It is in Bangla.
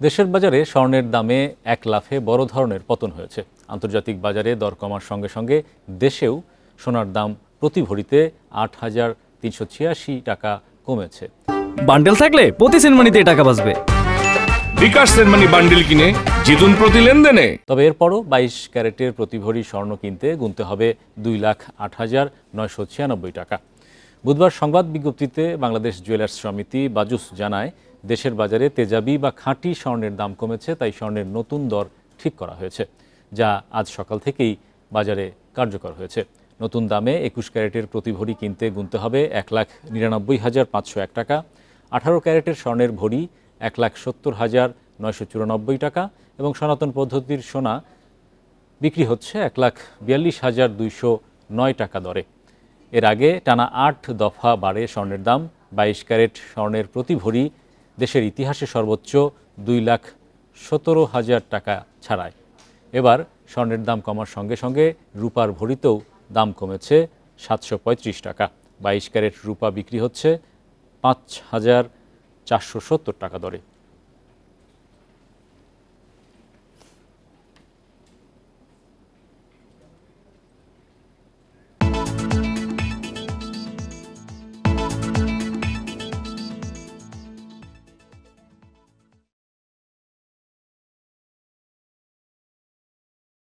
দেশের বাজারে স্বর্ণের দামে এক লাফে বড় ধরনের পতন হয়েছে। আন্তর্জাতিক বাজারে দর কমার সঙ্গে সঙ্গে দেশেও সোনার দাম প্রতি ভরিতে ৮,৩৮৬ টাকা কমেছে। বান্ডেল থাকলে প্রতি সেনমানিতে টাকা বাঁচবে। বিকাশ সেনমানি বান্ডেল কিনে জিতুন প্রতি লেনদেনে। তবে এরপরও ২২ ক্যারেটের প্রতি ভরি স্বর্ণ কিনতে গুনতে হবে ২,০৮,৯৯৬ টাকা। বুধবার সংবাদ বিজ্ঞপ্তিতে বাংলাদেশ জুয়েলার্স সমিতি বাজুস জানায়, দেশের বাজারে তেজাবি বা খাঁটি স্বর্ণের দাম কমেছে, তাই স্বর্ণের নতুন দর ঠিক করা হয়েছে, যা আজ সকাল থেকেই বাজারে কার্যকর হয়েছে। নতুন দামে ২১ ক্যারেটের প্রতি ভরি কিনতে গুনতে হবে ১,৯৯,৫০১ টাকা। ১৮ ক্যারেটের স্বর্ণের ভরি ১,৭০,৯৯৪ টাকা এবং সনাতন পদ্ধতির সোনা বিক্রি হচ্ছে ১,৪২,২০৯ টাকা দরে। এর আগে টানা ৮ দফা বাড়ে স্বর্ণের দাম। ২২ ক্যারেট স্বর্ণের প্রতি ভরি দেশের ইতিহাসে সর্বোচ্চ ২,১৭,০০০ টাকা ছাড়ায়। এবার স্বর্ণের দাম কমার সঙ্গে সঙ্গে রূপার ভরিতেও দাম কমেছে ৭৩৫ টাকা। ২২ ক্যারেট রূপা বিক্রি হচ্ছে ৫,৪৭০ টাকা দরে।